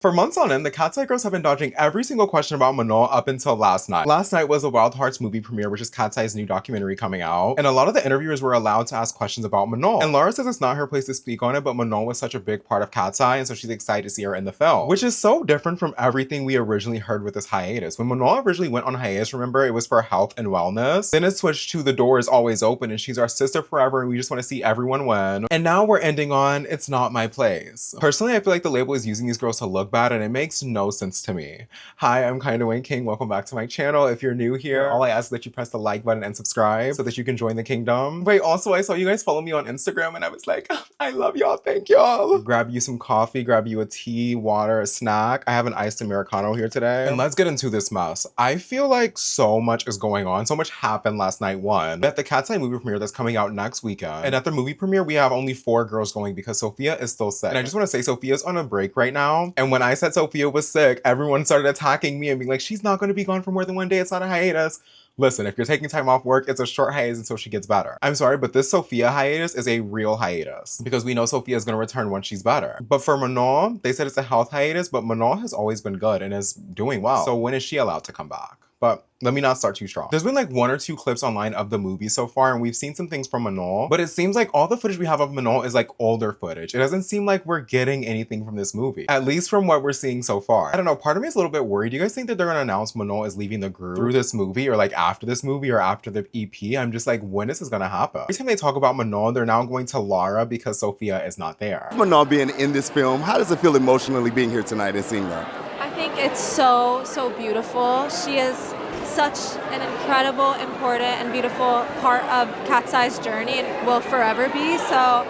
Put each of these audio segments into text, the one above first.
For months on end, the Katseye girls have been dodging every single question about Manon up until last night. Last night was a Wild Hearts movie premiere, which is Katseye's new documentary coming out, and a lot of the interviewers were allowed to ask questions about Manon. And Laura says it's not her place to speak on it, but Manon was such a big part of Katseye, and so she's excited to see her in the film, which is so different from everything we originally heard with this hiatus. When Manon originally went on hiatus, remember, it was for health and wellness. Then it switched to the door is always open, and she's our sister forever, and we just want to see everyone win. And now we're ending on it's not my place. Personally, I feel like the label is using these girls to look bad, and it makes no sense to me. Hi, I'm Duanne King. Welcome back to my channel. If you're new here, all I ask is that you press the like button and subscribe so that you can join the kingdom. Wait, also, I saw you guys follow me on Instagram and I was like, I love y'all. Thank y'all. Grab you some coffee, grab you a tea, water, a snack. I have an iced Americano here today. And let's get into this mess. I feel like so much is going on. So much happened last night. One, at the Katseye movie premiere that's coming out next weekend. And at the movie premiere, we have only 4 girls going because Sophia is still sick. And I just want to say Sophia's on a break right now. And when I said Sophia was sick, everyone started attacking me and being like, she's not going to be gone for more than 1 day. It's not a hiatus. Listen, if you're taking time off work, it's a short hiatus until she gets better. I'm sorry, but this Sophia hiatus is a real hiatus because we know Sophia is going to return once she's better. But for Manon, they said it's a health hiatus, but Manon has always been good and is doing well. So when is she allowed to come back? But let me not start too strong. There's been like 1 or 2 clips online of the movie so far, and we've seen some things from Manon, but it seems like all the footage we have of Manon is like older footage. It doesn't seem like we're getting anything from this movie, at least from what we're seeing so far. I don't know, part of me is a little bit worried. Do you guys think that they're gonna announce Manon is leaving the group through this movie, or like after this movie, or after the EP? I'm just like, when is this gonna happen? Every time they talk about Manon, they're now going to Lara because Sophia is not there. Manon being in this film, how does it feel emotionally being here tonight and seeing her? I think it's so beautiful. She is such an incredible, important, and beautiful part of Katseye's journey and will forever be. So,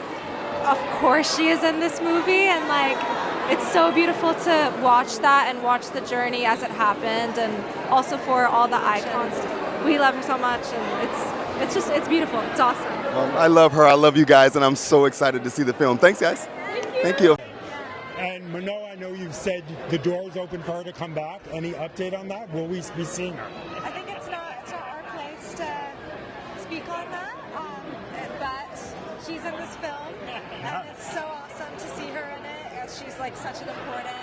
of course she is in this movie, and like, it's so beautiful to watch that and watch the journey as it happened, and also for all the icons. We love her so much, and it's beautiful. It's awesome. I love her. I love you guys, and I'm so excited to see the film. Thanks, guys. Thank you. And Manon, I know you've said the door is open for her to come back. Any update on that? Will we be seeing her? I think it's not our place to speak on that, but she's in this film, and it's so awesome to see her in it, as she's like such an important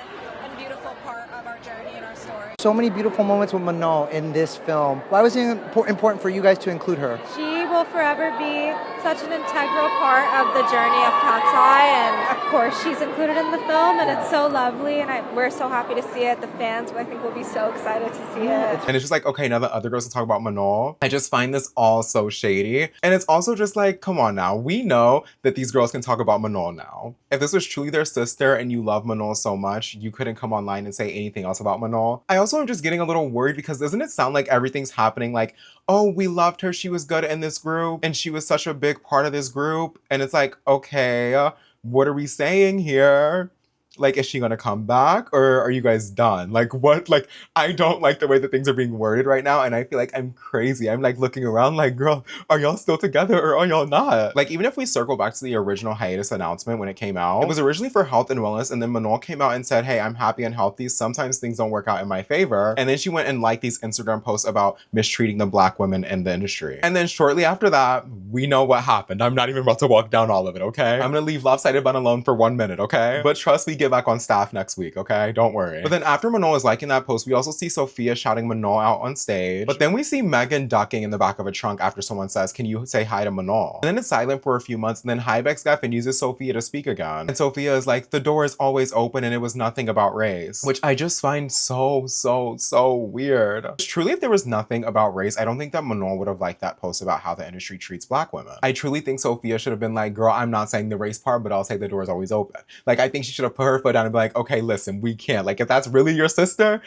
and beautiful part of our journey and our story. So many beautiful moments with Manon in this film. Why was it important for you guys to include her? She will forever be such an integral part of the journey of Katseye, and of course she's included in the film, and it's so lovely, and we're so happy to see it. The fans, I think, will be so excited to see it. And it's just like, okay, now that other girls can talk about Manon, I just find this all so shady. And it's also just like, come on now, we know that these girls can talk about Manon now. If this was truly their sister and you love Manon so much, you couldn't come online and say anything else about Manon. I also am just getting a little worried because doesn't it sound like everything's happening like, oh, we loved her, she was good in this group, and she was such a big part of this group. And it's like, okay, what are we saying here? Like, is she gonna come back, or are you guys done? Like, what? Like, I don't like the way that things are being worded right now, and I feel like I'm crazy. I'm like looking around like, girl, are y'all still together or are y'all not? Like, even if we circle back to the original hiatus announcement when it came out, it was originally for health and wellness, and then Manon came out and said, hey, I'm happy and healthy. Sometimes things don't work out in my favor. And then she went and liked these Instagram posts about mistreating the Black women in the industry. And then shortly after that, we know what happened. I'm not even about to walk down all of it, okay? I'm gonna leave Lopsided Bun alone for 1 minute, okay? But trust me, get back on staff next week, okay? Don't worry. But then after Manon is liking that post, we also see Sophia shouting Manon out on stage. But then we see Megan ducking in the back of a trunk after someone says, can you say hi to Manon? And then it's silent for a few months, and then Hybeck Geffen uses Sophia to speak again. And Sophia is like, the door is always open and it was nothing about race. Which I just find so weird. Truly, if there was nothing about race, I don't think that Manon would have liked that post about how the industry treats Black women. I truly think Sophia should have been like, girl, I'm not saying the race part, but I'll say the door is always open. Like, I think she should have put her foot down and be like, okay, listen, we can't. Like, if that's really your sister,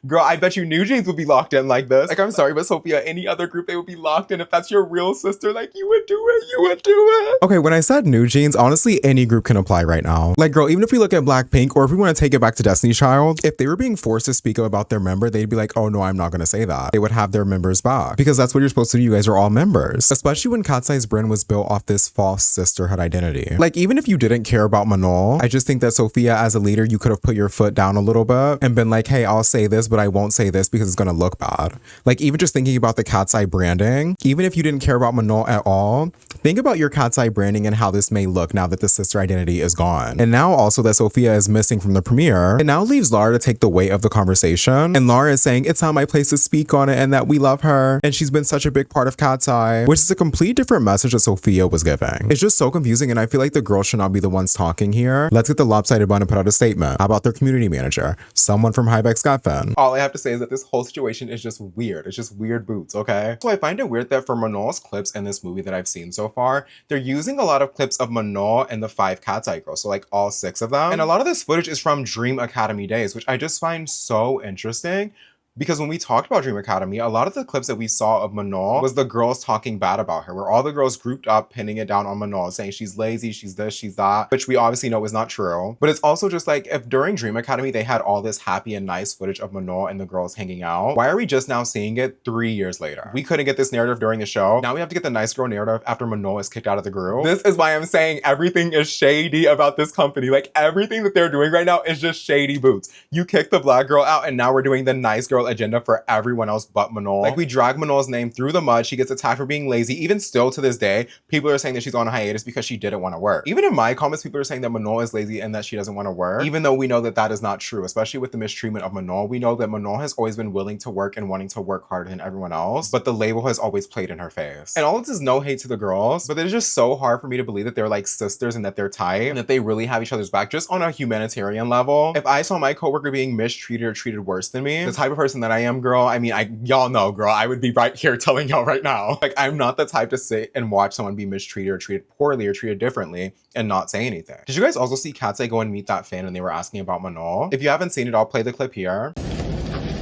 girl, I bet you New Jeans would be locked in like this. Like, I'm sorry, but Sophia, any other group, they would be locked in. If that's your real sister, like, you would do it. Okay, when I said New Jeans, honestly, any group can apply right now. Like, girl, even if we look at Blackpink, or if we want to take it back to Destiny's Child, if they were being forced to speak up about their member, they'd be like, oh no, I'm not gonna say that. They would have their members back. Because that's what you're supposed to do. You guys are all members. Especially when Katseye's brand was built off this false sisterhood identity. Like, even if you didn't care about Manon, I just think that Sophia, as a leader, you could have put your foot down a little bit and been like, hey, I'll say this, but I won't say this because it's gonna look bad. Like, even just thinking about the Katseye branding, even if you didn't care about Manon at all, think about your Katseye branding and how this may look now that the sister identity is gone. And now also that Sophia is missing from the premiere, it now leaves Lara to take the weight of the conversation. And Lara is saying it's not my place to speak on it and that we love her and she's been such a big part of Katseye, which is a complete different message that Sophia was giving. It's just so confusing, and I feel like the girls should not be the ones talking here. Let's get the lopsided bun and put out a statement. How about their community manager? Someone from Highbeck Scottfen. All I have to say is that this whole situation is just weird. It's just weird boots, okay? So I find it weird that for Manon's clips in this movie that I've seen so far, they're using a lot of clips of Manon and the 5 Katseye girls, so like all 6 of them. And a lot of this footage is from Dream Academy days, which I just find so interesting. Because when we talked about Dream Academy, a lot of the clips that we saw of Manon was the girls talking bad about her, where all the girls grouped up, pinning it down on Manon, saying she's lazy, she's this, she's that, which we obviously know is not true. But it's also just like, if during Dream Academy, they had all this happy and nice footage of Manon and the girls hanging out, why are we just now seeing it 3 years later? We couldn't get this narrative during the show. Now we have to get the nice girl narrative after Manon is kicked out of the group. This is why I'm saying everything is shady about this company. Like, everything that they're doing right now is just shady boots. You kicked the black girl out, and now we're doing the nice girl agenda for everyone else but Manon. Like, we drag Manon's name through the mud. She gets attacked for being lazy. Even still to this day, people are saying that she's on a hiatus because she didn't want to work. Even in my comments, people are saying that Manon is lazy and that she doesn't want to work, even though we know that that is not true, especially with the mistreatment of Manon. We know that Manon has always been willing to work and wanting to work harder than everyone else, but the label has always played in her face. And all of this is no hate to the girls, but it's just so hard for me to believe that they're like sisters and that they're tight and that they really have each other's back just on a humanitarian level. If I saw my coworker being mistreated or treated worse than me, the type of person that I am, girl, I mean, y'all know, girl, I would be right here telling y'all right now. Like, I'm not the type to sit and watch someone be mistreated or treated poorly or treated differently and not say anything. Did you guys also see Katseye go and meet that fan and they were asking about Manon? If you haven't seen it, I'll play the clip here.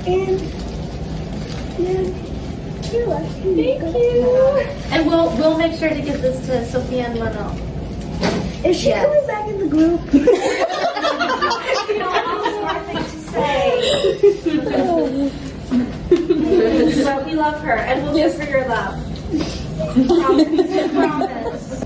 And you're welcome. Thank you. And we'll make sure to give this to Sophia and Manon. Is she coming back in the group? You don't have more things to say. But we love her, and we'll give her your love. Promise. Promise.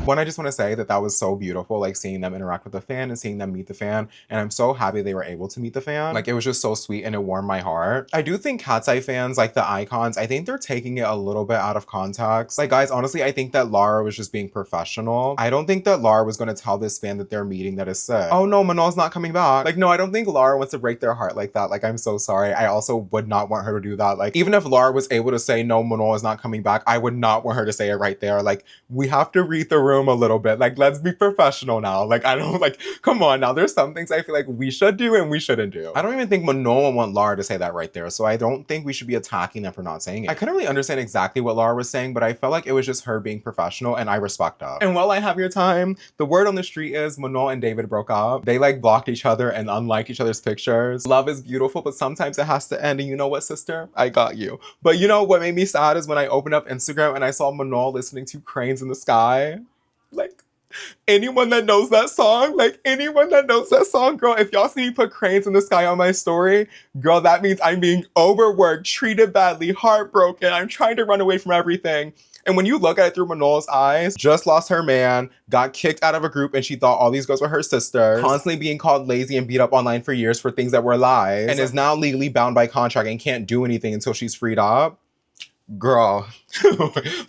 One, I just want to say that that was so beautiful, like seeing them interact with the fan and seeing them meet the fan. And I'm so happy they were able to meet the fan. Like, it was just so sweet and it warmed my heart. I do think Katseye fans, like the icons, I think they're taking it a little bit out of context. Like, guys, honestly, I think that Lara was just being professional. I don't think that Lara was going to tell this fan that they're meeting that is sick. Oh no, Manon's not coming back. Like, no, I don't think Lara wants to break their heart like that. Like, I'm so sorry. I also would not want her to do that. Like, even if Lara was able to say, no, Manon is not coming back, I would not want her to say it right there. Like, we have to read the room a little bit. Like, let's be professional now. Like, I don't, like, come on now. There's some things I feel like we should do and we shouldn't do. I don't even think Manon would want Lara to say that right there. So I don't think we should be attacking them for not saying it. I couldn't really understand exactly what Lara was saying, but I felt like it was just her being professional, and I respect that. And while I have your time, the word on the street is Manon and David broke up. They like blocked each other and unliked each other's pictures. Love is beautiful, but sometimes it has to end. And you know what, sister? I got you. But you know what made me sad is when I opened up Instagram and I saw Manon listening to Cranes in the Sky. Like, anyone that knows that song, girl, if y'all see me put Cranes in the Sky on my story, girl, that means I'm being overworked, treated badly, heartbroken. I'm trying to run away from everything. And when you look at it through Manon's eyes, just lost her man, got kicked out of a group, and she thought all these girls were her sisters, constantly being called lazy and beat up online for years for things that were lies, and is now legally bound by contract and can't do anything until she's freed up. Girl,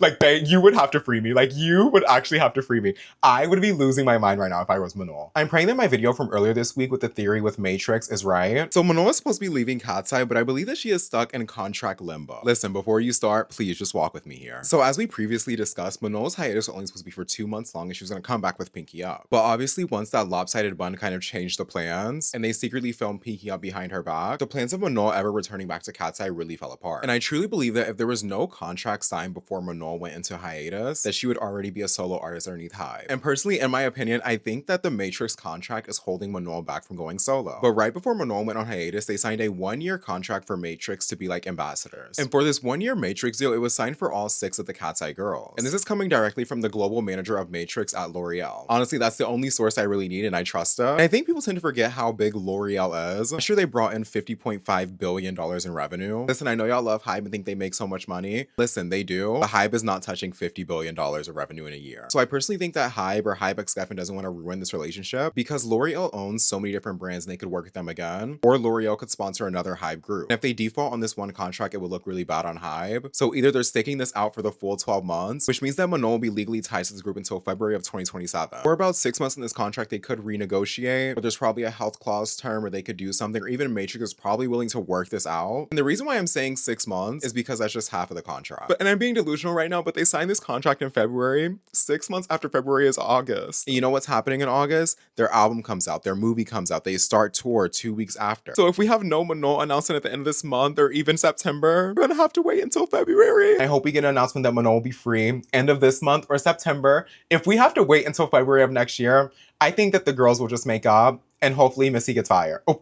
like, you would have to free me. Like, you would actually have to free me. I would be losing my mind right now if I was Manon. I'm praying that my video from earlier this week with the theory with Matrix is right. So Manon is supposed to be leaving Katseye, but I believe that she is stuck in contract limbo. Listen, before you start, please just walk with me here. So as we previously discussed, Manon's hiatus was only supposed to be for 2 months long and she was going to come back with Pinky Up. But obviously once that lopsided bun kind of changed the plans and they secretly filmed Pinky Up behind her back, the plans of Manon ever returning back to Katseye really fell apart. And I truly believe that if there was no contract signed before Manon went into hiatus, that she would already be a solo artist underneath Hive. And personally, in my opinion, I think that the Matrix contract is holding Manon back from going solo. But right before Manon went on hiatus, they signed a 1-year contract for Matrix to be like ambassadors. And for this 1-year Matrix deal, it was signed for all 6 of the Katseye girls. And this is coming directly from the global manager of Matrix at L'Oreal. Honestly, that's the only source I really need and I trust it. And I think people tend to forget how big L'Oreal is. I'm sure they brought in $50.5 billion in revenue. Listen, I know y'all love Hive and think they make so much money, money. Listen, they do. But Hybe is not touching $50 billion of revenue in a year. So I personally think that Hybe or Hybe x Geffen doesn't want to ruin this relationship because L'Oreal owns so many different brands and they could work with them again. Or L'Oreal could sponsor another Hybe group. And if they default on this one contract, it would look really bad on Hybe. So either they're sticking this out for the full 12 months, which means that Manon will be legally tied to this group until February of 2027. For about 6 months in this contract, they could renegotiate, but there's probably a health clause term where they could do something, or even Matrix is probably willing to work this out. And the reason why I'm saying 6 months is because that's just half of the contract. And I'm being delusional right now, but they signed this contract in February. 6 months after February is August. And you know what's happening in August? Their album comes out, their movie comes out, they start tour 2 weeks after. So if we have no Manon announcement at the end of this month or even September, we're gonna have to wait until February. I hope we get an announcement that Manon will be free end of this month or September. If we have to wait until February of next year, I think that the girls will just make up and hopefully Missy gets fired. Oh.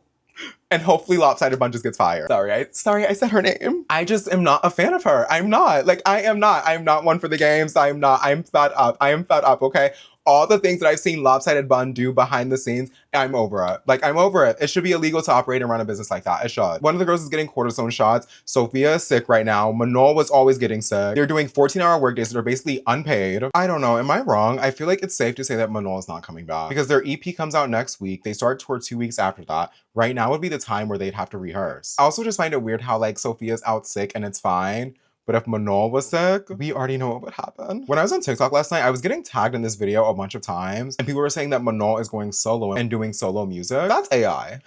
And hopefully Lopsided Bunches gets fired. Sorry, I said her name. I just am not a fan of her. I'm not. Like, I am not one for the games. I'm fed up. I am fed up, okay? All the things that I've seen Lopsided Bun do behind the scenes, I'm over it. Like, I'm over it. It should be illegal to operate and run a business like that. It should. One of the girls is getting cortisone shots. Sophia is sick right now. Manon was always getting sick. They're doing 14-hour workdays that are basically unpaid. I don't know. Am I wrong? I feel like it's safe to say that Manon is not coming back because their EP comes out next week. They start tour 2 weeks after that. Right now would be the time where they'd have to rehearse. I also just find it weird how like Sophia's out sick and it's fine. But if Manon was sick, we already know what would happen. When I was on TikTok last night, I was getting tagged in this video a bunch of times and people were saying that Manon is going solo and doing solo music. That's AI.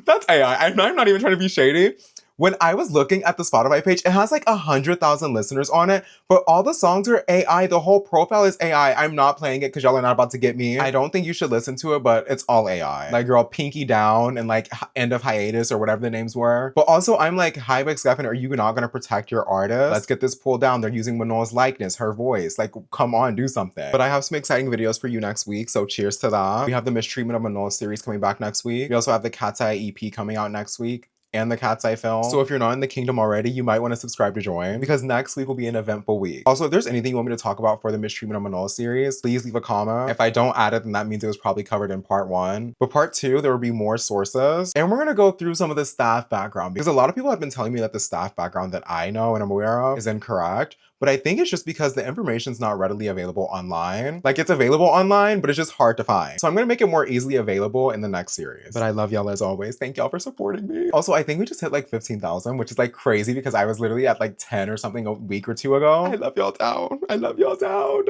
That's AI. I'm not even trying to be shady. When I was looking at the Spotify page, it has like 100,000 listeners on it, but all the songs are AI. The whole profile is AI. I'm not playing it because y'all are not about to get me. I don't think you should listen to it, but it's all AI. Like, girl, Pinky Down and like End of Hiatus or whatever the names were. But also, I'm like, Hybe x Geffen, are you not gonna protect your artist? Let's get this pulled down. They're using Manon's likeness, her voice. Like, come on, do something. But I have some exciting videos for you next week, so cheers to that. We have the Mistreatment of Manon series coming back next week. We also have the Katseye EP coming out next week. And the Katseye film. So if you're not in the kingdom already, you might want to subscribe to join because next week will be an eventful week. Also, if there's anything you want me to talk about for the Mistreatment of Manon series, please leave a comment. If I don't add it, then that means it was probably covered in part 1. But part 2, there will be more sources. And we're going to go through some of the staff background because a lot of people have been telling me that the staff background that I know and I'm aware of is incorrect. But I think it's just because the information's not readily available online. Like, it's available online, but it's just hard to find. So I'm gonna make it more easily available in the next series. But I love y'all as always. Thank y'all for supporting me. Also, I think we just hit like 15,000, which is like crazy because I was literally at like 10 or something a week or two ago. I love y'all down. I love y'all down.